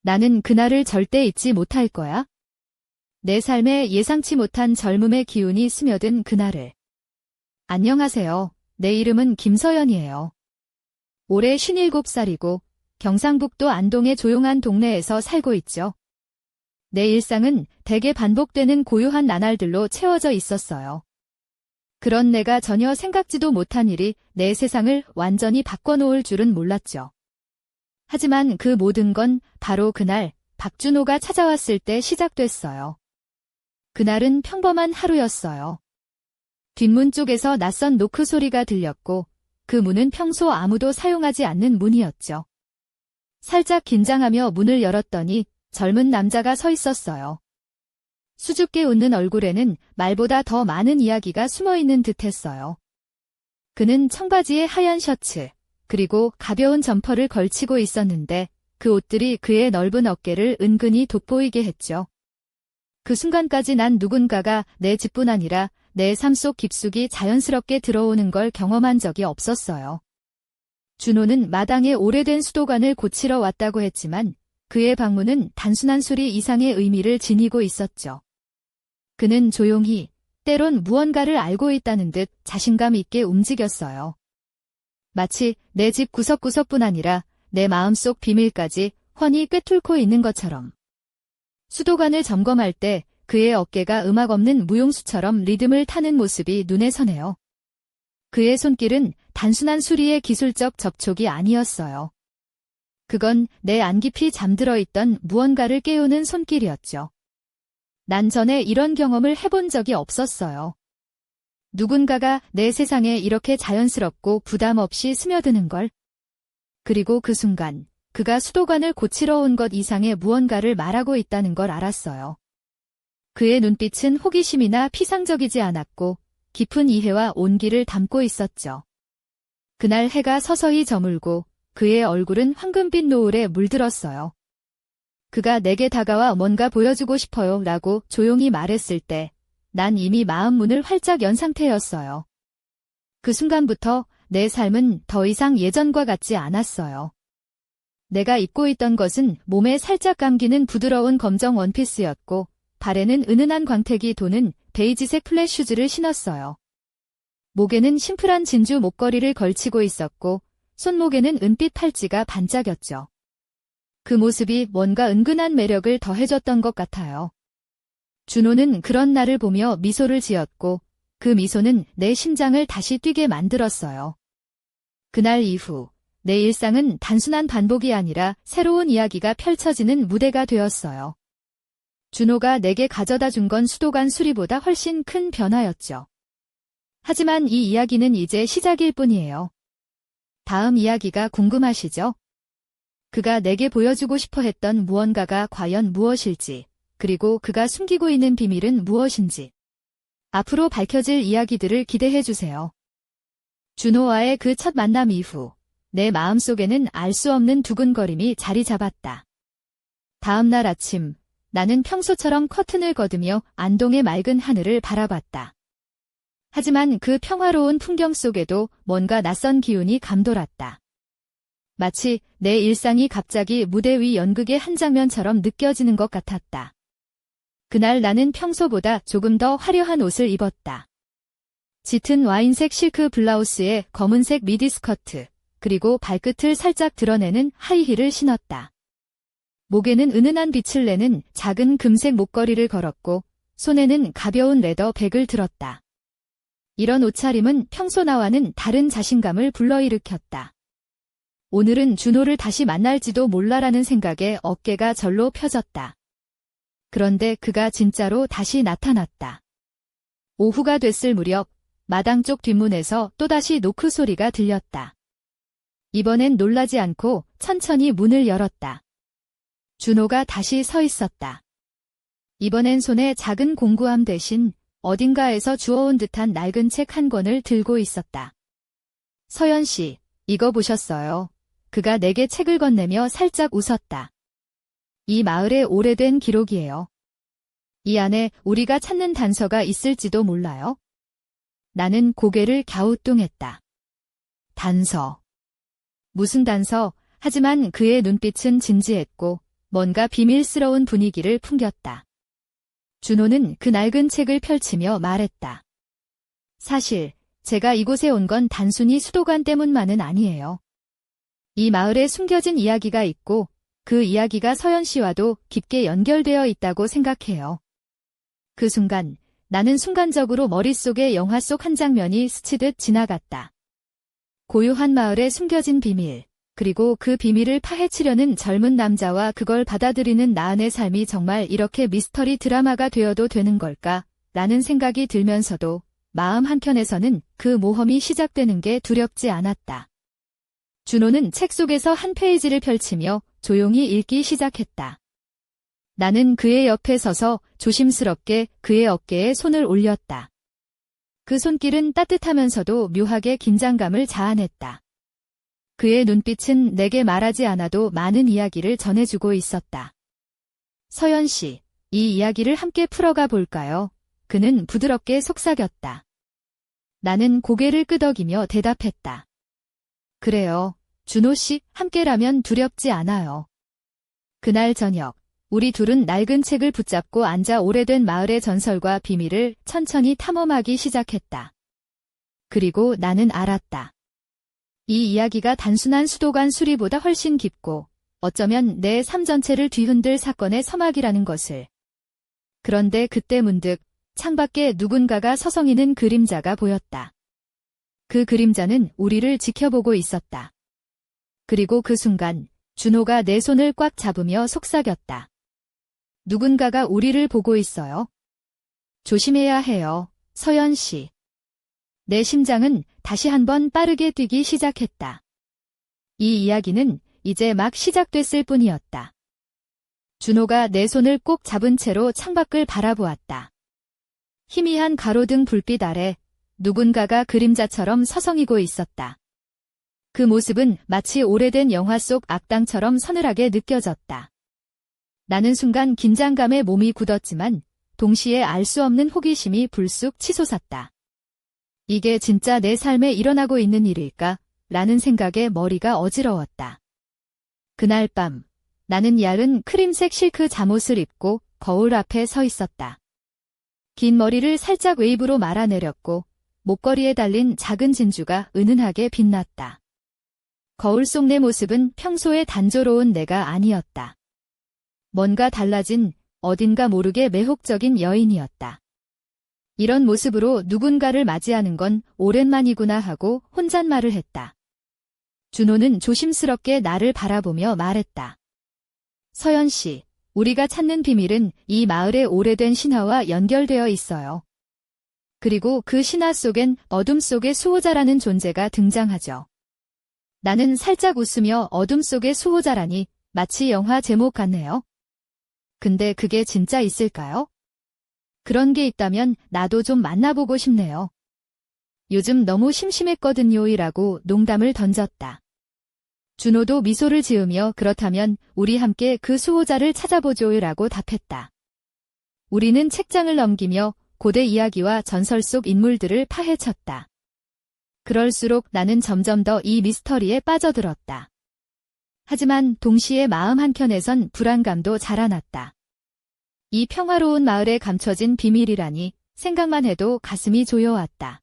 나는 그날을 절대 잊지 못할 거야. 내 삶에 예상치 못한 젊음의 기운이 스며든 그날을. 안녕하세요. 내 이름은 김서연이에요. 올해 57살이고 경상북도 안동의 조용한 동네에서 살고 있죠. 내 일상은 대개 반복되는 고요한 나날들로 채워져 있었어요. 그런 내가 전혀 생각지도 못한 일이 내 세상을 완전히 바꿔놓을 줄은 몰랐죠. 하지만 그 모든 건 바로 그날 박준호가 찾아왔을 때 시작됐어요. 그날은 평범한 하루였어요. 뒷문 쪽에서 낯선 노크 소리가 들렸고 그 문은 평소 아무도 사용하지 않는 문이었죠. 살짝 긴장하며 문을 열었더니 젊은 남자가 서 있었어요. 수줍게 웃는 얼굴에는 말보다 더 많은 이야기가 숨어있는 듯했어요. 그는 청바지에 하얀 셔츠, 그리고 가벼운 점퍼를 걸치고 있었는데 그 옷들이 그의 넓은 어깨를 은근히 돋보이게 했죠. 그 순간까지 난 누군가가 내 집뿐 아니라 내 삶 속 깊숙이 자연스럽게 들어오는 걸 경험한 적이 없었어요. 준호는 마당에 오래된 수도관을 고치러 왔다고 했지만 그의 방문은 단순한 소리 이상의 의미를 지니고 있었죠. 그는 조용히, 때론 무언가를 알고 있다는 듯 자신감 있게 움직였어요. 마치 내 집 구석구석뿐 아니라 내 마음속 비밀까지 훤히 꿰뚫고 있는 것처럼. 수도관을 점검할 때 그의 어깨가 음악 없는 무용수처럼 리듬을 타는 모습이 눈에 선해요. 그의 손길은 단순한 수리의 기술적 접촉이 아니었어요. 그건 내 안 깊이 잠들어 있던 무언가를 깨우는 손길이었죠. 난 전에 이런 경험을 해본 적이 없었어요. 누군가가 내 세상에 이렇게 자연스럽고 부담 없이 스며드는 걸. 그리고 그 순간 그가 수도관을 고치러 온 것 이상의 무언가를 말하고 있다는 걸 알았어요. 그의 눈빛은 호기심이나 피상적이지 않았고 깊은 이해와 온기를 담고 있었죠. 그날 해가 서서히 저물고 그의 얼굴은 황금빛 노을에 물들었어요. 그가 내게 다가와 뭔가 보여주고 싶어요 라고 조용히 말했을 때 난 이미 마음 문을 활짝 연 상태였어요. 그 순간부터 내 삶은 더 이상 예전과 같지 않았어요. 내가 입고 있던 것은 몸에 살짝 감기는 부드러운 검정 원피스였고 발에는 은은한 광택이 도는 베이지색 플랫 슈즈를 신었어요. 목에는 심플한 진주 목걸이를 걸치고 있었고 손목에는 은빛 팔찌가 반짝였죠. 그 모습이 뭔가 은근한 매력을 더해줬던 것 같아요. 준호는 그런 나를 보며 미소를 지었고 그 미소는 내 심장을 다시 뛰게 만들었어요. 그날 이후 내 일상은 단순한 반복이 아니라 새로운 이야기가 펼쳐지는 무대가 되었어요. 준호가 내게 가져다 준 건 수도관 수리보다 훨씬 큰 변화였죠. 하지만 이 이야기는 이제 시작일 뿐이에요. 다음 이야기가 궁금하시죠? 그가 내게 보여주고 싶어 했던 무언가가 과연 무엇일지, 그리고 그가 숨기고 있는 비밀은 무엇인지. 앞으로 밝혀질 이야기들을 기대해주세요. 준호와의 그 첫 만남 이후 내 마음속에는 알 수 없는 두근거림이 자리 잡았다. 다음 날 아침, 나는 평소처럼 커튼을 걷으며 안동의 맑은 하늘을 바라봤다. 하지만 그 평화로운 풍경 속에도 뭔가 낯선 기운이 감돌았다. 마치 내 일상이 갑자기 무대 위 연극의 한 장면처럼 느껴지는 것 같았다. 그날 나는 평소보다 조금 더 화려한 옷을 입었다. 짙은 와인색 실크 블라우스에 검은색 미디 스커트, 그리고 발끝을 살짝 드러내는 하이힐을 신었다. 목에는 은은한 빛을 내는 작은 금색 목걸이를 걸었고 손에는 가벼운 레더 백을 들었다. 이런 옷차림은 평소 나와는 다른 자신감을 불러일으켰다. 오늘은 준호를 다시 만날지도 몰라라는 생각에 어깨가 절로 펴졌다. 그런데 그가 진짜로 다시 나타났다. 오후가 됐을 무렵 마당 쪽 뒷문에서 또다시 노크 소리가 들렸다. 이번엔 놀라지 않고 천천히 문을 열었다. 준호가 다시 서 있었다. 이번엔 손에 작은 공구함 대신 어딘가에서 주워온 듯한 낡은 책 한 권을 들고 있었다. 서연 씨, 이거 보셨어요? 그가 내게 책을 건네며 살짝 웃었다. 이 마을의 오래된 기록이에요. 이 안에 우리가 찾는 단서가 있을지도 몰라요. 나는 고개를 갸우뚱했다. 단서. 무슨 단서? 하지만 그의 눈빛은 진지했고 뭔가 비밀스러운 분위기를 풍겼다. 준호는 그 낡은 책을 펼치며 말했다. 사실 제가 이곳에 온 건 단순히 수도관 때문만은 아니에요. 이 마을에 숨겨진 이야기가 있고 그 이야기가 서연 씨와도 깊게 연결되어 있다고 생각해요. 그 순간 나는 순간적으로 머릿속에 영화 속 한 장면이 스치듯 지나갔다. 고요한 마을에 숨겨진 비밀, 그리고 그 비밀을 파헤치려는 젊은 남자와 그걸 받아들이는 나은의 삶이 정말 이렇게 미스터리 드라마가 되어도 되는 걸까? 라는 생각이 들면서도 마음 한켠에서는 그 모험이 시작되는 게 두렵지 않았다. 준호는 책 속에서 한 페이지를 펼치며 조용히 읽기 시작했다. 나는 그의 옆에 서서 조심스럽게 그의 어깨에 손을 올렸다. 그 손길은 따뜻하면서도 묘하게 긴장감을 자아냈다. 그의 눈빛은 내게 말하지 않아도 많은 이야기를 전해주고 있었다. 서연 씨, 이 이야기를 함께 풀어가 볼까요? 그는 부드럽게 속삭였다. 나는 고개를 끄덕이며 대답했다. 그래요. 준호 씨, 함께라면 두렵지 않아요. 그날 저녁, 우리 둘은 낡은 책을 붙잡고 앉아 오래된 마을의 전설과 비밀을 천천히 탐험하기 시작했다. 그리고 나는 알았다. 이 이야기가 단순한 수도관 수리보다 훨씬 깊고 어쩌면 내 삶 전체를 뒤흔들 사건의 서막이라는 것을. 그런데 그때 문득 창밖에 누군가가 서성이는 그림자가 보였다. 그 그림자는 우리를 지켜보고 있었다. 그리고 그 순간 준호가 내 손을 꽉 잡으며 속삭였다. 누군가가 우리를 보고 있어요. 조심해야 해요, 서연 씨. 내 심장은 다시 한번 빠르게 뛰기 시작했다. 이 이야기는 이제 막 시작됐을 뿐이었다. 준호가 내 손을 꼭 잡은 채로 창밖을 바라보았다. 희미한 가로등 불빛 아래 누군가가 그림자처럼 서성이고 있었다. 그 모습은 마치 오래된 영화 속 악당처럼 서늘하게 느껴졌다. 나는 순간 긴장감에 몸이 굳었지만 동시에 알 수 없는 호기심이 불쑥 치솟았다. 이게 진짜 내 삶에 일어나고 있는 일일까? 라는 생각에 머리가 어지러웠다. 그날 밤, 나는 얇은 크림색 실크 잠옷을 입고 거울 앞에 서 있었다. 긴 머리를 살짝 웨이브로 말아내렸고 목걸이에 달린 작은 진주가 은은하게 빛났다. 거울 속 내 모습은 평소에 단조로운 내가 아니었다. 뭔가 달라진, 어딘가 모르게 매혹적인 여인이었다. 이런 모습으로 누군가를 맞이하는 건 오랜만이구나 하고 혼잣말을 했다. 준호는 조심스럽게 나를 바라보며 말했다. 서연 씨, 우리가 찾는 비밀은 이 마을의 오래된 신화와 연결되어 있어요. 그리고 그 신화 속엔 어둠 속의 수호자라는 존재가 등장하죠. 나는 살짝 웃으며 어둠 속의 수호자라니 마치 영화 제목 같네요. 근데 그게 진짜 있을까요? 그런 게 있다면 나도 좀 만나보고 싶네요. 요즘 너무 심심했거든요이라고 농담을 던졌다. 준호도 미소를 지으며 그렇다면 우리 함께 그 수호자를 찾아보죠이라고 답했다. 우리는 책장을 넘기며 고대 이야기와 전설 속 인물들을 파헤쳤다. 그럴수록 나는 점점 더 이 미스터리에 빠져들었다. 하지만 동시에 마음 한켠에선 불안감도 자라났다. 이 평화로운 마을에 감춰진 비밀이라니 생각만 해도 가슴이 조여왔다.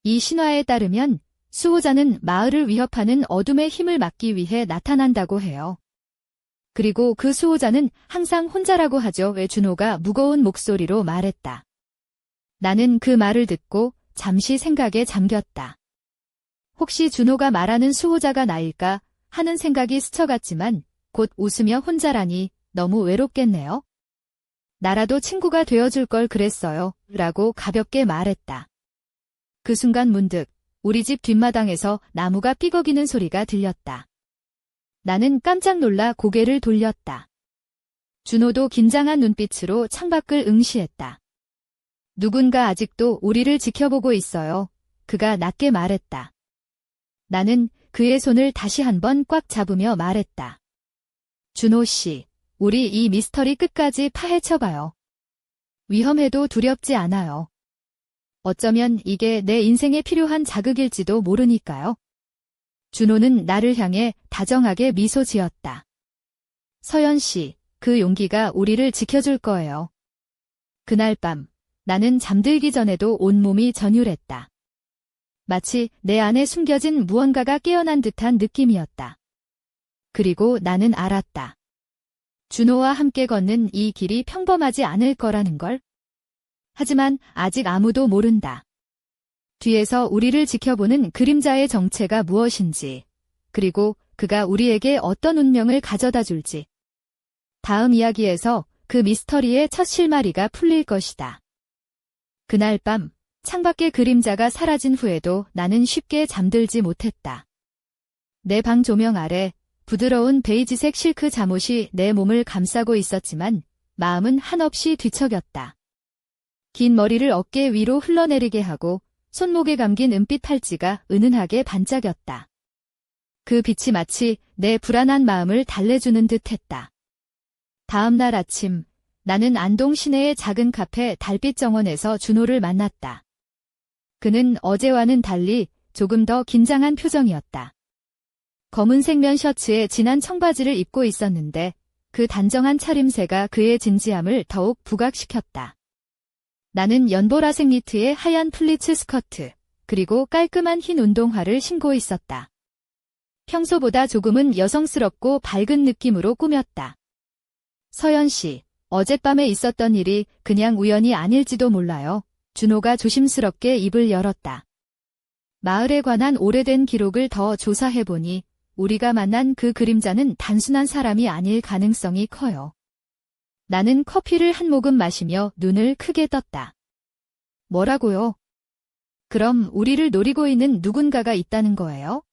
이 신화에 따르면 수호자는 마을을 위협하는 어둠의 힘을 막기 위해 나타난다고 해요. 그리고 그 수호자는 항상 혼자라고 하죠. 준호가 무거운 목소리로 말했다. 나는 그 말을 듣고 잠시 생각에 잠겼다. 혹시 준호가 말하는 수호자가 나일까 하는 생각이 스쳐갔지만 곧 웃으며 혼자라니 너무 외롭겠네요. 나라도 친구가 되어줄 걸 그랬어요. 라고 가볍게 말했다. 그 순간 문득 우리 집 뒷마당에서 나무가 삐걱이는 소리가 들렸다. 나는 깜짝 놀라 고개를 돌렸다. 준호도 긴장한 눈빛으로 창밖을 응시했다. 누군가 아직도 우리를 지켜보고 있어요. 그가 낮게 말했다. 나는 그의 손을 다시 한번 꽉 잡으며 말했다. 준호 씨, 우리 이 미스터리 끝까지 파헤쳐봐요. 위험해도 두렵지 않아요. 어쩌면 이게 내 인생에 필요한 자극일지도 모르니까요. 준호는 나를 향해 다정하게 미소 지었다. 서연 씨, 그 용기가 우리를 지켜줄 거예요. 그날 밤, 나는 잠들기 전에도 온몸이 전율했다. 마치 내 안에 숨겨진 무언가가 깨어난 듯한 느낌이었다. 그리고 나는 알았다. 준호와 함께 걷는 이 길이 평범하지 않을 거라는 걸. 하지만 아직 아무도 모른다. 뒤에서 우리를 지켜보는 그림자의 정체가 무엇인지, 그리고 그가 우리에게 어떤 운명을 가져다 줄지. 다음 이야기에서 그 미스터리의 첫 실마리가 풀릴 것이다. 그날 밤, 창밖의 그림자가 사라진 후에도 나는 쉽게 잠들지 못했다. 내 방 조명 아래 부드러운 베이지색 실크 잠옷이 내 몸을 감싸고 있었지만 마음은 한없이 뒤척였다. 긴 머리를 어깨 위로 흘러내리게 하고 손목에 감긴 은빛 팔찌가 은은하게 반짝였다. 그 빛이 마치 내 불안한 마음을 달래주는 듯했다. 다음 날 아침, 나는 안동 시내의 작은 카페 달빛 정원에서 준호를 만났다. 그는 어제와는 달리 조금 더 긴장한 표정이었다. 검은색 면 셔츠에 진한 청바지를 입고 있었는데 그 단정한 차림새가 그의 진지함을 더욱 부각시켰다. 나는 연보라색 니트에 하얀 플리츠 스커트, 그리고 깔끔한 흰 운동화를 신고 있었다. 평소보다 조금은 여성스럽고 밝은 느낌으로 꾸몄다. 서연 씨, 어젯밤에 있었던 일이 그냥 우연이 아닐지도 몰라요. 준호가 조심스럽게 입을 열었다. 마을에 관한 오래된 기록을 더 조사해보니 우리가 만난 그 그림자는 단순한 사람이 아닐 가능성이 커요. 나는 커피를 한 모금 마시며 눈을 크게 떴다. 뭐라고요? 그럼 우리를 노리고 있는 누군가가 있다는 거예요?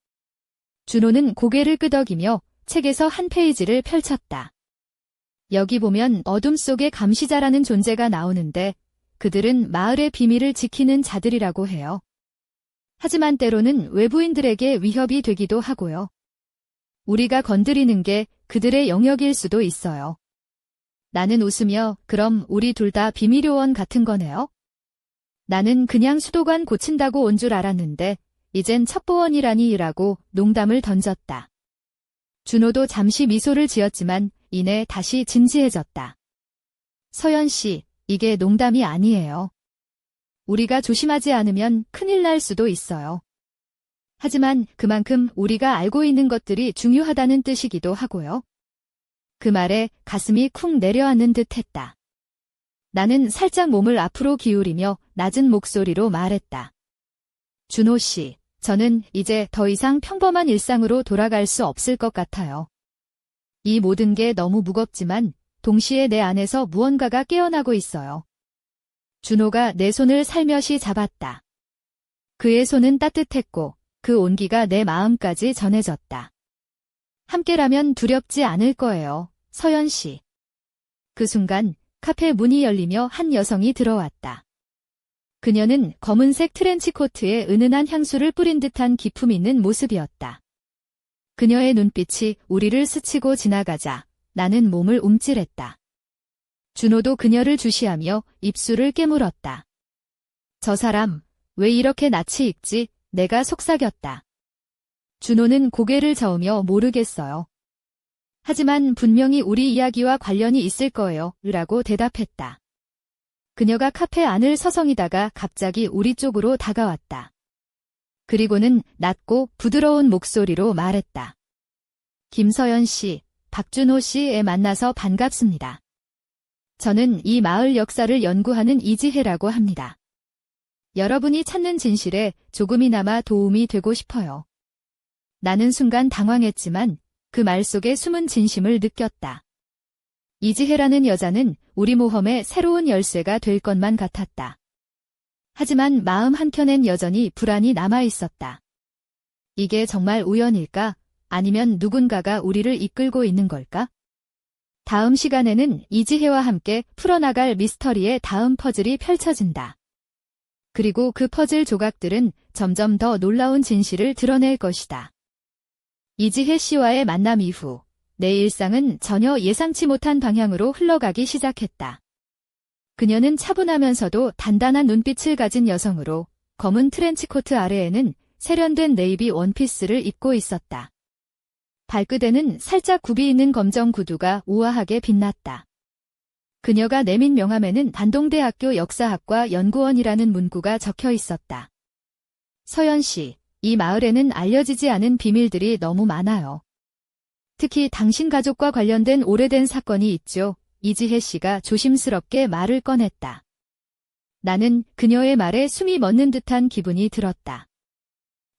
준호는 고개를 끄덕이며 책에서 한 페이지를 펼쳤다. 여기 보면 어둠 속의 감시자라는 존재가 나오는데 그들은 마을의 비밀을 지키는 자들이라고 해요. 하지만 때로는 외부인들에게 위협이 되기도 하고요. 우리가 건드리는 게 그들의 영역일 수도 있어요. 나는 웃으며 그럼 우리 둘 다 비밀요원 같은 거네요? 나는 그냥 수도관 고친다고 온 줄 알았는데 이젠 첩보원이라니라고 농담을 던졌다. 준호도 잠시 미소를 지었지만 이내 다시 진지해졌다. 서연 씨, 이게 농담이 아니에요. 우리가 조심하지 않으면 큰일 날 수도 있어요. 하지만 그만큼 우리가 알고 있는 것들이 중요하다는 뜻이기도 하고요. 그 말에 가슴이 쿵 내려앉는 듯했다. 나는 살짝 몸을 앞으로 기울이며 낮은 목소리로 말했다. 준호 씨, 저는 이제 더 이상 평범한 일상으로 돌아갈 수 없을 것 같아요. 이 모든 게 너무 무겁지만 동시에 내 안에서 무언가가 깨어나고 있어요. 준호가 내 손을 살며시 잡았다. 그의 손은 따뜻했고 그 온기가 내 마음까지 전해졌다. 함께라면 두렵지 않을 거예요, 서연 씨. 그 순간 카페 문이 열리며 한 여성이 들어왔다. 그녀는 검은색 트렌치코트에 은은한 향수를 뿌린 듯한 기품 있는 모습이었다. 그녀의 눈빛이 우리를 스치고 지나가자 나는 몸을 움찔했다. 준호도 그녀를 주시하며 입술을 깨물었다. 저 사람, 왜 이렇게 낯이 익지? 내가 속삭였다. 준호는 고개를 저으며 모르겠어요. 하지만 분명히 우리 이야기와 관련이 있을 거예요, 라고 대답했다. 그녀가 카페 안을 서성이다가 갑자기 우리 쪽으로 다가왔다. 그리고는 낮고 부드러운 목소리로 말했다. 김서연 씨, 박준호 씨에 만나서 반갑습니다. 저는 이 마을 역사를 연구하는 이지혜라고 합니다. 여러분이 찾는 진실에 조금이나마 도움이 되고 싶어요. 나는 순간 당황했지만 그 말 속에 숨은 진심을 느꼈다. 이지혜라는 여자는 우리 모험의 새로운 열쇠가 될 것만 같았다. 하지만 마음 한켠엔 여전히 불안이 남아있었다. 이게 정말 우연일까? 아니면 누군가가 우리를 이끌고 있는 걸까? 다음 시간에는 이지혜와 함께 풀어나갈 미스터리의 다음 퍼즐이 펼쳐진다. 그리고 그 퍼즐 조각들은 점점 더 놀라운 진실을 드러낼 것이다. 이지혜 씨와의 만남 이후 내 일상은 전혀 예상치 못한 방향으로 흘러가기 시작했다. 그녀는 차분하면서도 단단한 눈빛을 가진 여성으로 검은 트렌치코트 아래에는 세련된 네이비 원피스를 입고 있었다. 발끝에는 살짝 굽이 있는 검정 구두가 우아하게 빛났다. 그녀가 내민 명함에는 단동대학교 역사학과 연구원이라는 문구가 적혀 있었다. 서연 씨, 이 마을에는 알려지지 않은 비밀들이 너무 많아요. 특히 당신 가족과 관련된 오래된 사건이 있죠. 이지혜 씨가 조심스럽게 말을 꺼냈다. 나는 그녀의 말에 숨이 멎는 듯한 기분이 들었다.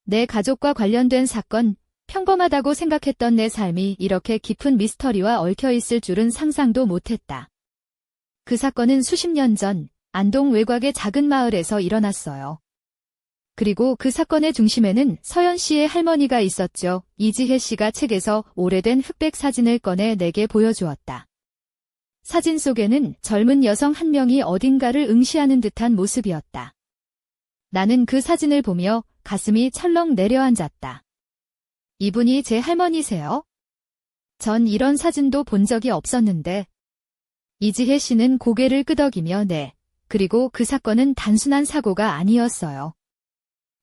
내 가족과 관련된 사건, 평범하다고 생각했던 내 삶이 이렇게 깊은 미스터리와 얽혀 있을 줄은 상상도 못했다. 그 사건은 수십 년 전 안동 외곽의 작은 마을에서 일어났어요. 그리고 그 사건의 중심에는 서연 씨의 할머니가 있었죠. 이지혜 씨가 책에서 오래된 흑백 사진을 꺼내 내게 보여주었다. 사진 속에는 젊은 여성 한 명이 어딘가를 응시하는 듯한 모습이었다. 나는 그 사진을 보며 가슴이 철렁 내려앉았다. 이분이 제 할머니세요? 전 이런 사진도 본 적이 없었는데. 이지혜 씨는 고개를 끄덕이며 네. 그리고 그 사건은 단순한 사고가 아니었어요.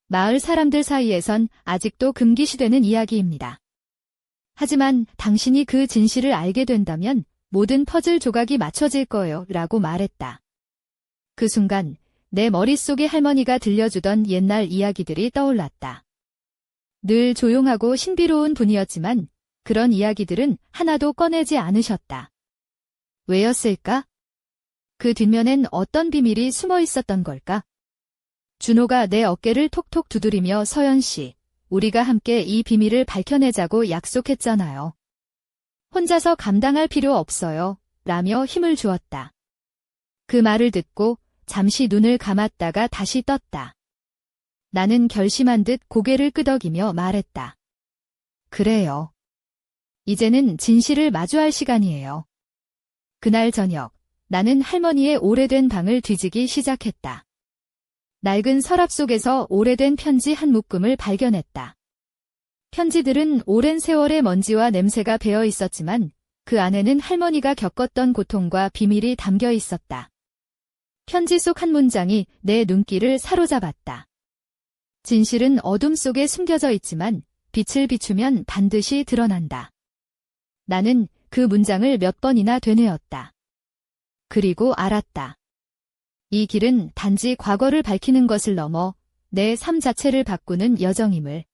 마을 사람들 사이에선 아직도 금기시되는 이야기입니다. 하지만 당신이 그 진실을 알게 된다면 모든 퍼즐 조각이 맞춰질 거예요 라고 말했다. 그 순간 내 머릿속에 할머니가 들려주던 옛날 이야기들이 떠올랐다. 늘 조용하고 신비로운 분이었지만 그런 이야기들은 하나도 꺼내지 않으셨다. 왜였을까? 그 뒷면엔 어떤 비밀이 숨어 있었던 걸까? 준호가 내 어깨를 톡톡 두드리며 서연 씨, 우리가 함께 이 비밀을 밝혀내자고 약속했잖아요. 혼자서 감당할 필요 없어요. 라며 힘을 주었다. 그 말을 듣고 잠시 눈을 감았다가 다시 떴다. 나는 결심한 듯 고개를 끄덕이며 말했다. 그래요. 이제는 진실을 마주할 시간이에요. 그날 저녁, 나는 할머니의 오래된 방을 뒤지기 시작했다. 낡은 서랍 속에서 오래된 편지 한 묶음을 발견했다. 편지들은 오랜 세월의 먼지와 냄새가 배어 있었지만 그 안에는 할머니가 겪었던 고통과 비밀이 담겨 있었다. 편지 속 한 문장이 내 눈길을 사로잡았다. 진실은 어둠 속에 숨겨져 있지만 빛을 비추면 반드시 드러난다. 나는 그 문장을 몇 번이나 되뇌었다. 그리고 알았다. 이 길은 단지 과거를 밝히는 것을 넘어 내 삶 자체를 바꾸는 여정임을.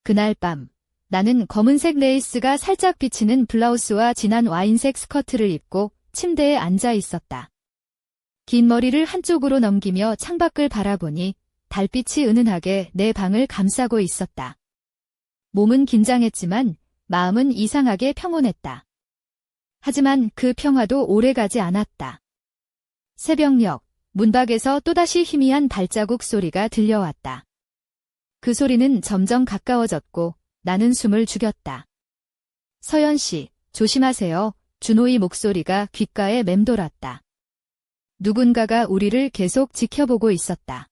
그날 밤, 나는 검은색 레이스가 살짝 비치는 블라우스와 진한 와인색 스커트를 입고 침대에 앉아 있었다. 긴 머리를 한쪽으로 넘기며 창밖을 바라보니 달빛이 은은하게 내 방을 감싸고 있었다. 몸은 긴장했지만 마음은 이상하게 평온했다. 하지만 그 평화도 오래가지 않았다. 새벽녘, 문밖에서 또다시 희미한 발자국 소리가 들려왔다. 그 소리는 점점 가까워졌고 나는 숨을 죽였다. 서연 씨, 조심하세요. 준호의 목소리가 귓가에 맴돌았다. 누군가가 우리를 계속 지켜보고 있었다.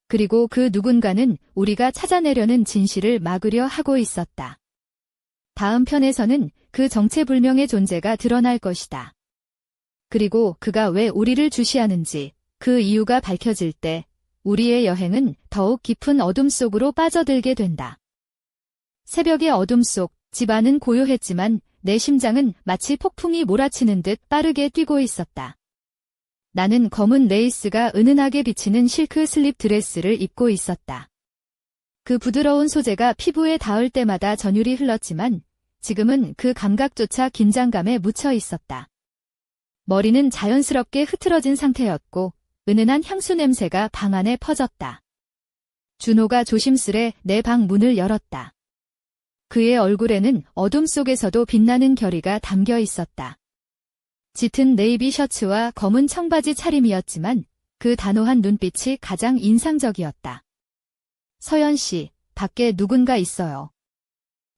그리고 그 누군가는 우리가 찾아내려는 진실을 막으려 하고 있었다. 다음 편에서는 그 정체불명의 존재가 드러날 것이다. 그리고 그가 왜 우리를 주시하는지, 그 이유가 밝혀질 때 우리의 여행은 더욱 깊은 어둠 속으로 빠져들게 된다. 새벽의 어둠 속 집안은 고요했지만 내 심장은 마치 폭풍이 몰아치는 듯 빠르게 뛰고 있었다. 나는 검은 레이스가 은은하게 비치는 실크 슬립 드레스를 입고 있었다. 그 부드러운 소재가 피부에 닿을 때마다 전율이 흘렀지만 지금은 그 감각조차 긴장감에 묻혀 있었다. 머리는 자연스럽게 흐트러진 상태였고 은은한 향수 냄새가 방 안에 퍼졌다. 준호가 조심스레 내 방 문을 열었다. 그의 얼굴에는 어둠 속에서도 빛나는 결의가 담겨 있었다. 짙은 네이비 셔츠와 검은 청바지 차림이었지만 그 단호한 눈빛이 가장 인상적이었다. 서연 씨, 밖에 누군가 있어요.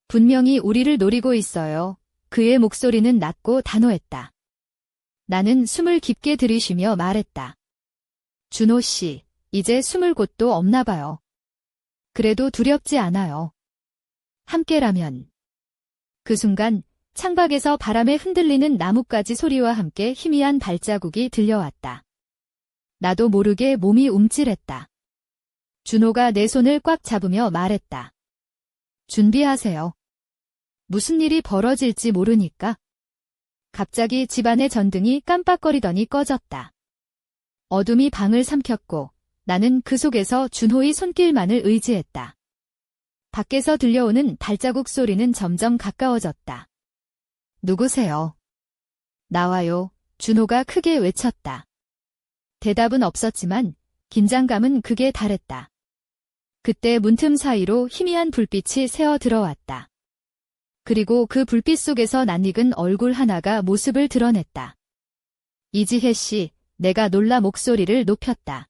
분명히 우리를 노리고 있어요. 그의 목소리는 낮고 단호했다. 나는 숨을 깊게 들이쉬며 말했다. 준호 씨, 이제 숨을 곳도 없나 봐요. 그래도 두렵지 않아요. 함께라면. 그 순간 창밖에서 바람에 흔들리는 나뭇가지 소리와 함께 희미한 발자국이 들려왔다. 나도 모르게 몸이 움찔했다. 준호가 내 손을 꽉 잡으며 말했다. 준비하세요. 무슨 일이 벌어질지 모르니까. 갑자기 집안의 전등이 깜빡거리더니 꺼졌다. 어둠이 방을 삼켰고 나는 그 속에서 준호의 손길만을 의지했다. 밖에서 들려오는 발자국 소리는 점점 가까워졌다. 누구세요? 나와요. 준호가 크게 외쳤다. 대답은 없었지만 긴장감은 극에 달했다. 그때 문틈 사이로 희미한 불빛이 새어 들어왔다. 그리고 그 불빛 속에서 낯익은 얼굴 하나가 모습을 드러냈다. 이지혜 씨, 내가 놀라 목소리를 높였다.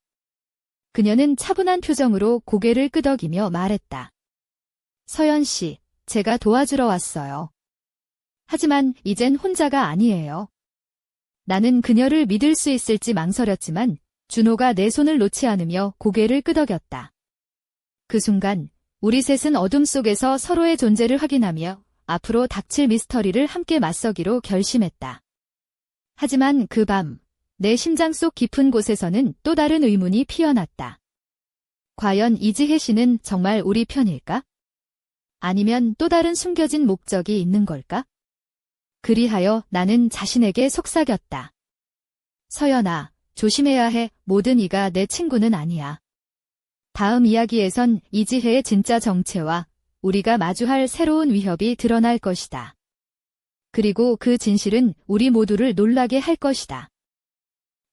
그녀는 차분한 표정으로 고개를 끄덕이며 말했다. 서연 씨, 제가 도와주러 왔어요. 하지만 이젠 혼자가 아니에요. 나는 그녀를 믿을 수 있을지 망설였지만 준호가 내 손을 놓지 않으며 고개를 끄덕였다. 그 순간 우리 셋은 어둠 속에서 서로의 존재를 확인하며 앞으로 닥칠 미스터리를 함께 맞서기로 결심했다. 하지만 그 밤, 내 심장 속 깊은 곳에서는 또 다른 의문이 피어났다. 과연 이지혜 씨는 정말 우리 편일까? 아니면 또 다른 숨겨진 목적이 있는 걸까? 그리하여 나는 자신에게 속삭였다. 서연아, 조심해야 해. 모든 이가 내 친구는 아니야. 다음 이야기에선 이지혜의 진짜 정체와 우리가 마주할 새로운 위협이 드러날 것이다. 그리고 그 진실은 우리 모두를 놀라게 할 것이다.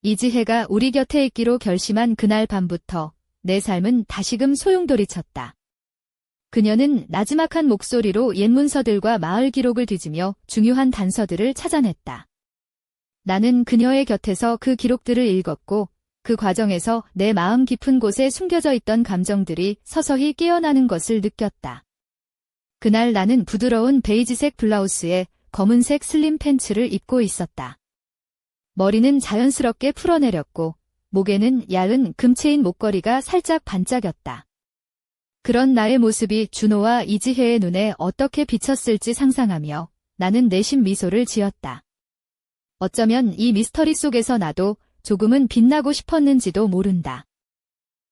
이지혜가 우리 곁에 있기로 결심한 그날 밤부터 내 삶은 다시금 소용돌이쳤다. 그녀는 나지막한 목소리로 옛 문서들과 마을 기록을 뒤지며 중요한 단서들을 찾아냈다. 나는 그녀의 곁에서 그 기록들을 읽었고 그 과정에서 내 마음 깊은 곳에 숨겨져 있던 감정들이 서서히 깨어나는 것을 느꼈다. 그날 나는 부드러운 베이지색 블라우스에 검은색 슬림 팬츠를 입고 있었다. 머리는 자연스럽게 풀어내렸고 목에는 얇은 금체인 목걸이가 살짝 반짝였다. 그런 나의 모습이 준호와 이지혜의 눈에 어떻게 비쳤을지 상상하며 나는 내심 미소를 지었다. 어쩌면 이 미스터리 속에서 나도 조금은 빛나고 싶었는지도 모른다.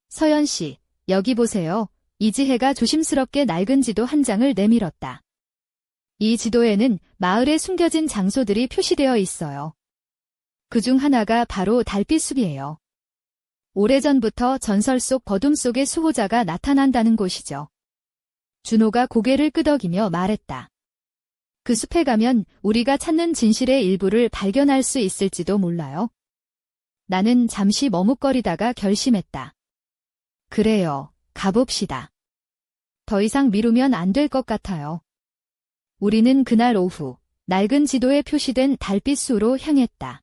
서연 씨, 여기 보세요. 이지혜가 조심스럽게 낡은 지도 한 장을 내밀었다. 이 지도에는 마을에 숨겨진 장소들이 표시되어 있어요. 그중 하나가 바로 달빛숲이에요. 오래전부터 전설 속 어둠 속의 수호자가 나타난다는 곳이죠. 준호가 고개를 끄덕이며 말했다. 그 숲에 가면 우리가 찾는 진실의 일부를 발견할 수 있을지도 몰라요. 나는 잠시 머뭇거리다가 결심했다. 그래요, 가봅시다. 더 이상 미루면 안 될 것 같아요. 우리는 그날 오후 낡은 지도에 표시된 달빛수로 향했다.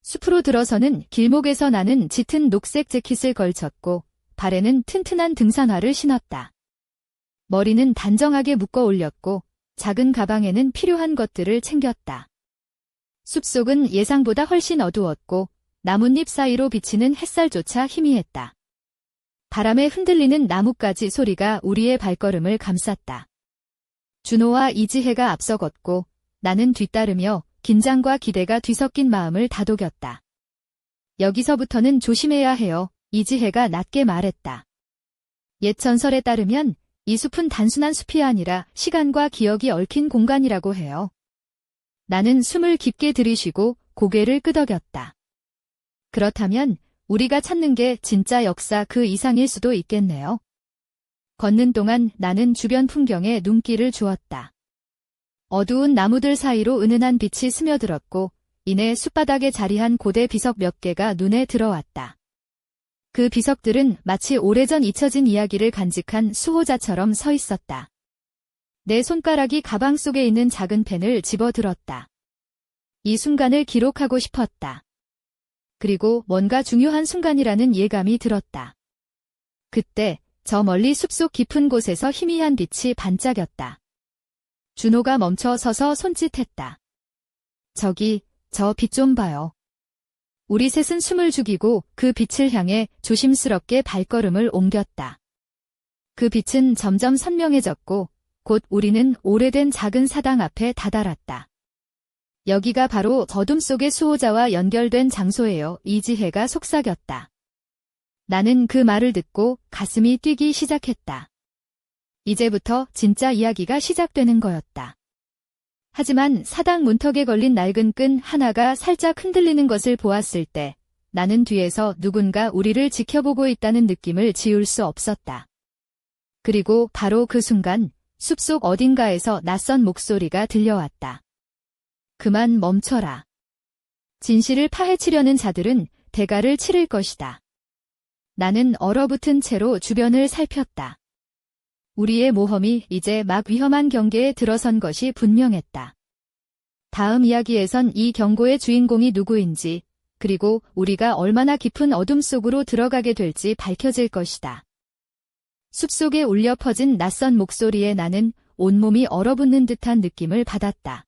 숲으로 들어서는 길목에서 나는 짙은 녹색 재킷을 걸쳤고 발에는 튼튼한 등산화를 신었다. 머리는 단정하게 묶어 올렸고 작은 가방에는 필요한 것들을 챙겼다. 숲속은 예상보다 훨씬 어두웠고 나뭇잎 사이로 비치는 햇살조차 희미했다. 바람에 흔들리는 나뭇가지 소리가 우리의 발걸음을 감쌌다. 준호와 이지혜가 앞서 걷고 나는 뒤따르며 긴장과 기대가 뒤섞인 마음을 다독였다. 여기서부터는 조심해야 해요. 이지혜가 낮게 말했다. 옛 전설에 따르면 이 숲은 단순한 숲이 아니라 시간과 기억이 얽힌 공간이라고 해요. 나는 숨을 깊게 들이쉬고 고개를 끄덕였다. 그렇다면 우리가 찾는 게 진짜 역사 그 이상일 수도 있겠네요. 걷는 동안 나는 주변 풍경에 눈길을 주었다. 어두운 나무들 사이로 은은한 빛이 스며들었고 이내 숲바닥에 자리한 고대 비석 몇 개가 눈에 들어왔다. 그 비석들은 마치 오래전 잊혀진 이야기를 간직한 수호자처럼 서 있었다. 내 손가락이 가방 속에 있는 작은 펜을 집어들었다. 이 순간을 기록하고 싶었다. 그리고 뭔가 중요한 순간이라는 예감이 들었다. 그때 저 멀리 숲속 깊은 곳에서 희미한 빛이 반짝였다. 준호가 멈춰 서서 손짓했다. 저기, 저 빛 좀 봐요. 우리 셋은 숨을 죽이고 그 빛을 향해 조심스럽게 발걸음을 옮겼다. 그 빛은 점점 선명해졌고 곧 우리는 오래된 작은 사당 앞에 다다랐다. 여기가 바로 어둠 속의 수호자와 연결된 장소예요. 이지혜가 속삭였다. 나는 그 말을 듣고 가슴이 뛰기 시작했다. 이제부터 진짜 이야기가 시작되는 거였다. 하지만 사당 문턱에 걸린 낡은 끈 하나가 살짝 흔들리는 것을 보았을 때 나는 뒤에서 누군가 우리를 지켜보고 있다는 느낌을 지울 수 없었다. 그리고 바로 그 순간 숲속 어딘가에서 낯선 목소리가 들려왔다. 그만 멈춰라. 진실을 파헤치려는 자들은 대가를 치를 것이다. 나는 얼어붙은 채로 주변을 살폈다. 우리의 모험이 이제 막 위험한 경계에 들어선 것이 분명했다. 다음 이야기에선 이 경고의 주인공이 누구인지, 그리고 우리가 얼마나 깊은 어둠 속으로 들어가게 될지 밝혀질 것이다. 숲속에 울려 퍼진 낯선 목소리에 나는 온몸이 얼어붙는 듯한 느낌을 받았다.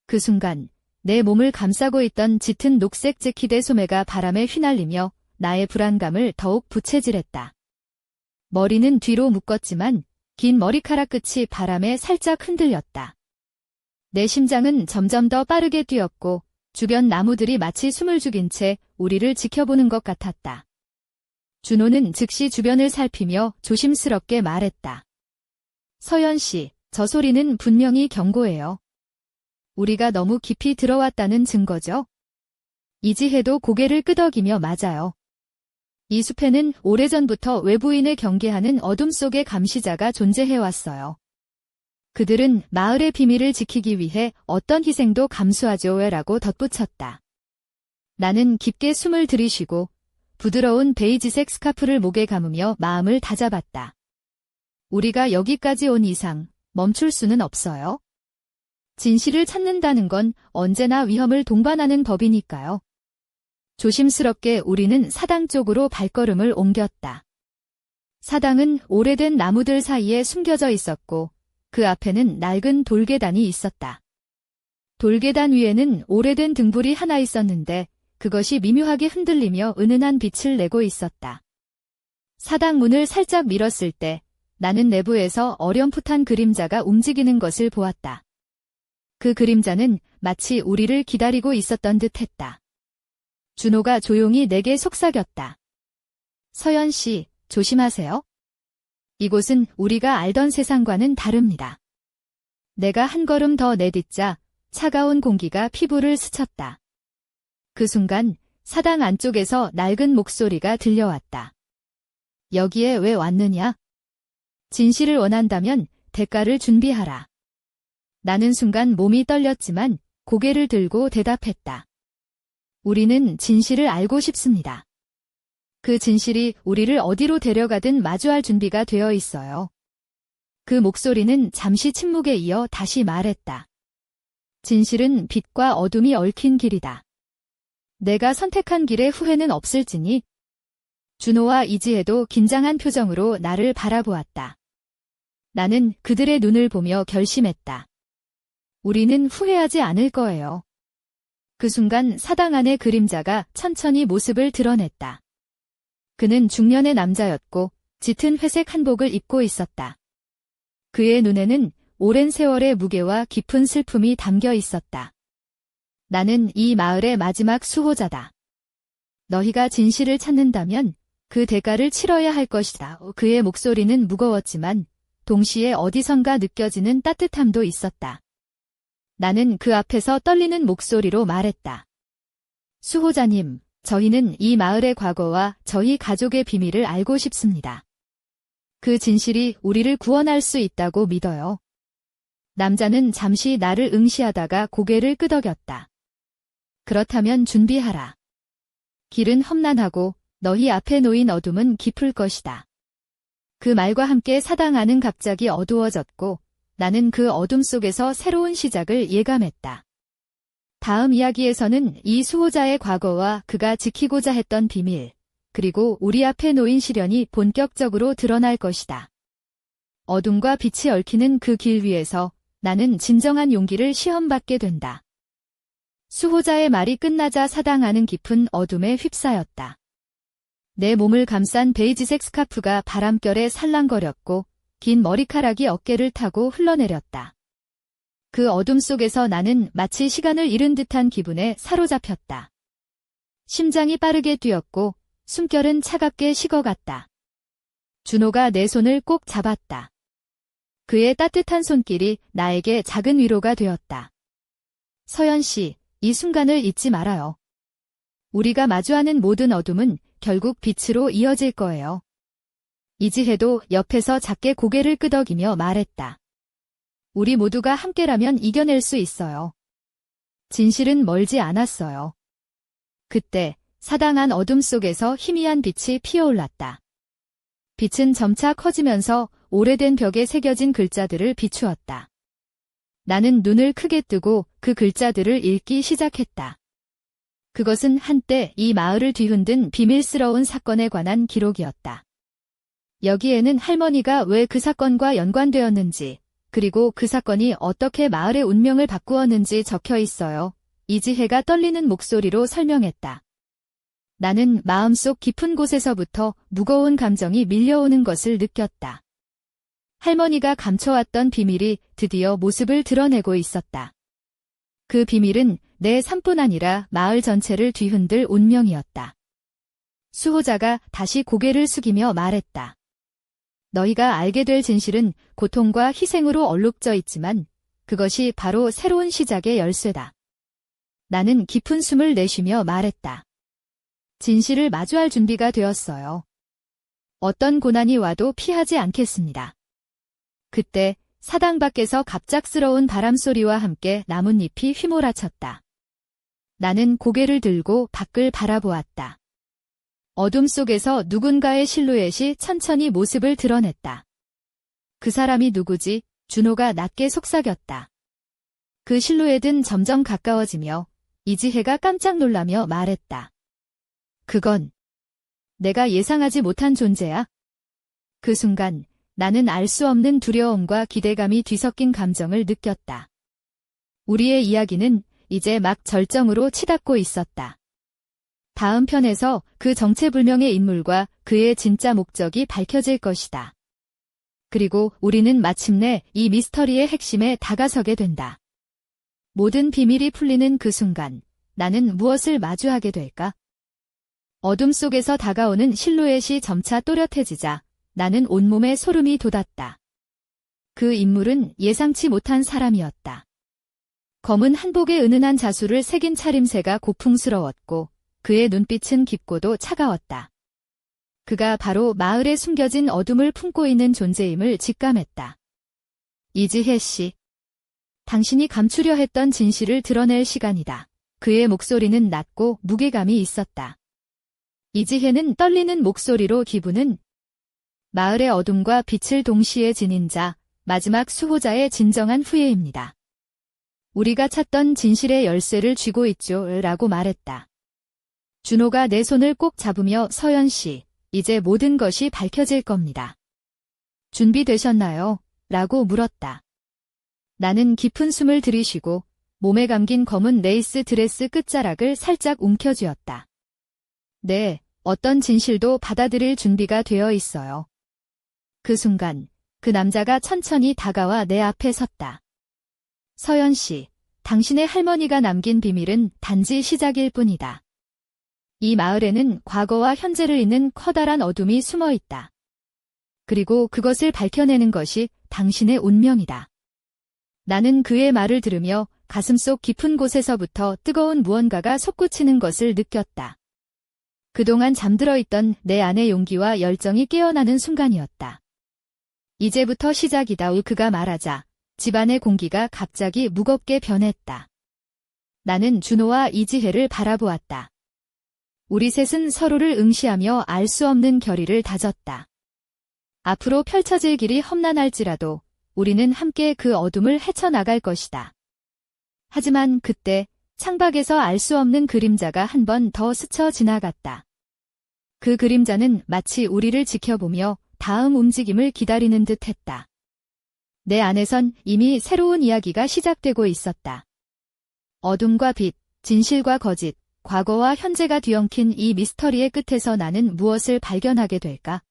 그 순간 내 몸을 감싸고 있던 짙은 녹색 재킷의 소매가 바람에 휘날리며 나의 불안감을 더욱 부채질했다. 머리는 뒤로 묶었지만 긴 머리카락 끝이 바람에 살짝 흔들렸다. 내 심장은 점점 더 빠르게 뛰었고 주변 나무들이 마치 숨을 죽인 채 우리를 지켜보는 것 같았다. 준호는 즉시 주변을 살피며 조심스럽게 말했다. 서연 씨, 저 소리는 분명히 경고예요. 우리가 너무 깊이 들어왔다는 증거죠? 이지혜도 고개를 끄덕이며 맞아요. 이 숲에는 오래전부터 외부인을 경계하는 어둠 속의 감시자가 존재해왔어요. 그들은 마을의 비밀을 지키기 위해 어떤 희생도 감수하죠라고 덧붙였다. 나는 깊게 숨을 들이쉬고 부드러운 베이지색 스카프를 목에 감으며 마음을 다잡았다. 우리가 여기까지 온 이상 멈출 수는 없어요. 진실을 찾는다는 건 언제나 위험을 동반하는 법이니까요. 조심스럽게 우리는 사당 쪽으로 발걸음을 옮겼다. 사당은 오래된 나무들 사이에 숨겨져 있었고 그 앞에는 낡은 돌계단이 있었다. 돌계단 위에는 오래된 등불이 하나 있었는데 그것이 미묘하게 흔들리며 은은한 빛을 내고 있었다. 사당 문을 살짝 밀었을 때 나는 내부에서 어렴풋한 그림자가 움직이는 것을 보았다. 그 그림자는 마치 우리를 기다리고 있었던 듯했다. 준호가 조용히 내게 속삭였다. 서연 씨, 조심하세요. 이곳은 우리가 알던 세상과는 다릅니다. 내가 한 걸음 더 내딛자 차가운 공기가 피부를 스쳤다. 그 순간 사당 안쪽에서 낡은 목소리가 들려왔다. 여기에 왜 왔느냐? 진실을 원한다면 대가를 준비하라. 나는 순간 몸이 떨렸지만 고개를 들고 대답했다. 우리는 진실을 알고 싶습니다. 그 진실이 우리를 어디로 데려가든 마주할 준비가 되어 있어요. 그 목소리는 잠시 침묵에 이어 다시 말했다. 진실은 빛과 어둠이 얽힌 길이다. 내가 선택한 길에 후회는 없을지니. 준호와 이지혜도 긴장한 표정으로 나를 바라보았다. 나는 그들의 눈을 보며 결심했다. 우리는 후회하지 않을 거예요. 그 순간 사당 안의 그림자가 천천히 모습을 드러냈다. 그는 중년의 남자였고 짙은 회색 한복을 입고 있었다. 그의 눈에는 오랜 세월의 무게와 깊은 슬픔이 담겨 있었다. 나는 이 마을의 마지막 수호자다. 너희가 진실을 찾는다면 그 대가를 치러야 할 것이다. 그의 목소리는 무거웠지만 동시에 어디선가 느껴지는 따뜻함도 있었다. 나는 그 앞에서 떨리는 목소리로 말했다. 수호자님, 저희는 이 마을의 과거와 저희 가족의 비밀을 알고 싶습니다. 그 진실이 우리를 구원할 수 있다고 믿어요. 남자는 잠시 나를 응시하다가 고개를 끄덕였다. 그렇다면 준비하라. 길은 험난하고 너희 앞에 놓인 어둠은 깊을 것이다. 그 말과 함께 사당 안은 갑자기 어두워졌고 나는 그 어둠 속에서 새로운 시작을 예감했다. 다음 이야기에서는 이 수호자의 과거와 그가 지키고자 했던 비밀, 그리고 우리 앞에 놓인 시련이 본격적으로 드러날 것이다. 어둠과 빛이 얽히는 그 길 위에서 나는 진정한 용기를 시험받게 된다. 수호자의 말이 끝나자 사당 안은 깊은 어둠에 휩싸였다. 내 몸을 감싼 베이지색 스카프가 바람결에 살랑거렸고 긴 머리카락이 어깨를 타고 흘러내렸다. 그 어둠 속에서 나는 마치 시간을 잃은 듯한 기분에 사로잡혔다. 심장이 빠르게 뛰었고 숨결은 차갑게 식어갔다. 준호가 내 손을 꼭 잡았다. 그의 따뜻한 손길이 나에게 작은 위로가 되었다. 서연 씨, 이 순간을 잊지 말아요. 우리가 마주하는 모든 어둠은 결국 빛으로 이어질 거예요. 이지혜도 옆에서 작게 고개를 끄덕이며 말했다. 우리 모두가 함께라면 이겨낼 수 있어요. 진실은 멀지 않았어요. 그때 사당한 어둠 속에서 희미한 빛이 피어올랐다. 빛은 점차 커지면서 오래된 벽에 새겨진 글자들을 비추었다. 나는 눈을 크게 뜨고 그 글자들을 읽기 시작했다. 그것은 한때 이 마을을 뒤흔든 비밀스러운 사건에 관한 기록이었다. 여기에는 할머니가 왜 그 사건과 연관되었는지, 그리고 그 사건이 어떻게 마을의 운명을 바꾸었는지 적혀 있어요. 이지혜가 떨리는 목소리로 설명했다. 나는 마음속 깊은 곳에서부터 무거운 감정이 밀려오는 것을 느꼈다. 할머니가 감춰왔던 비밀이 드디어 모습을 드러내고 있었다. 그 비밀은 내 삶뿐 아니라 마을 전체를 뒤흔들 운명이었다. 수호자가 다시 고개를 숙이며 말했다. 너희가 알게 될 진실은 고통과 희생으로 얼룩져 있지만 그것이 바로 새로운 시작의 열쇠다. 나는 깊은 숨을 내쉬며 말했다. 진실을 마주할 준비가 되었어요. 어떤 고난이 와도 피하지 않겠습니다. 그때 사당 밖에서 갑작스러운 바람소리와 함께 나뭇잎이 휘몰아쳤다. 나는 고개를 들고 밖을 바라보았다. 어둠 속에서 누군가의 실루엣이 천천히 모습을 드러냈다. 그 사람이 누구지? 준호가 낮게 속삭였다. 그 실루엣은 점점 가까워지며 이지혜가 깜짝 놀라며 말했다. 그건 내가 예상하지 못한 존재야. 그 순간 나는 알 수 없는 두려움과 기대감이 뒤섞인 감정을 느꼈다. 우리의 이야기는 이제 막 절정으로 치닫고 있었다. 다음 편에서 그 정체불명의 인물과 그의 진짜 목적이 밝혀질 것이다. 그리고 우리는 마침내 이 미스터리의 핵심에 다가서게 된다. 모든 비밀이 풀리는 그 순간 나는 무엇을 마주하게 될까? 어둠 속에서 다가오는 실루엣이 점차 또렷해지자 나는 온몸에 소름이 돋았다. 그 인물은 예상치 못한 사람이었다. 검은 한복에 은은한 자수를 새긴 차림새가 고풍스러웠고 그의 눈빛은 깊고도 차가웠다. 그가 바로 마을에 숨겨진 어둠을 품고 있는 존재임을 직감했다. 이지혜 씨, 당신이 감추려 했던 진실을 드러낼 시간이다. 그의 목소리는 낮고 무게감이 있었다. 이지혜는 떨리는 목소리로 기분은 마을의 어둠과 빛을 동시에 지닌 자, 마지막 수호자의 진정한 후예입니다. 우리가 찾던 진실의 열쇠를 쥐고 있죠. 라고 말했다. 준호가 내 손을 꼭 잡으며 서연 씨, 이제 모든 것이 밝혀질 겁니다. 준비되셨나요? 라고 물었다. 나는 깊은 숨을 들이쉬고 몸에 감긴 검은 레이스 드레스 끝자락을 살짝 움켜쥐었다. 네, 어떤 진실도 받아들일 준비가 되어 있어요. 그 순간 그 남자가 천천히 다가와 내 앞에 섰다. 서연 씨, 당신의 할머니가 남긴 비밀은 단지 시작일 뿐이다. 이 마을에는 과거와 현재를 잇는 커다란 어둠이 숨어 있다. 그리고 그것을 밝혀내는 것이 당신의 운명이다. 나는 그의 말을 들으며 가슴속 깊은 곳에서부터 뜨거운 무언가가 솟구치는 것을 느꼈다. 그동안 잠들어 있던 내 안의 용기와 열정이 깨어나는 순간이었다. 이제부터 시작이다. 그가 말하자 집안의 공기가 갑자기 무겁게 변했다. 나는 준호와 이지혜를 바라보았다. 우리 셋은 서로를 응시하며 알 수 없는 결의를 다졌다. 앞으로 펼쳐질 길이 험난할지라도 우리는 함께 그 어둠을 헤쳐나갈 것이다. 하지만 그때 창밖에서 알 수 없는 그림자가 한 번 더 스쳐 지나갔다. 그 그림자는 마치 우리를 지켜보며 다음 움직임을 기다리는 듯 했다. 내 안에선 이미 새로운 이야기가 시작되고 있었다. 어둠과 빛, 진실과 거짓, 과거와 현재가 뒤엉킨 이 미스터리의 끝에서 나는 무엇을 발견하게 될까?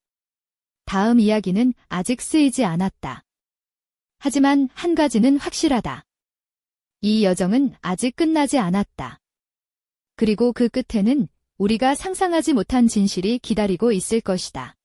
다음 이야기는 아직 쓰이지 않았다. 하지만 한 가지는 확실하다. 이 여정은 아직 끝나지 않았다. 그리고 그 끝에는 우리가 상상하지 못한 진실이 기다리고 있을 것이다.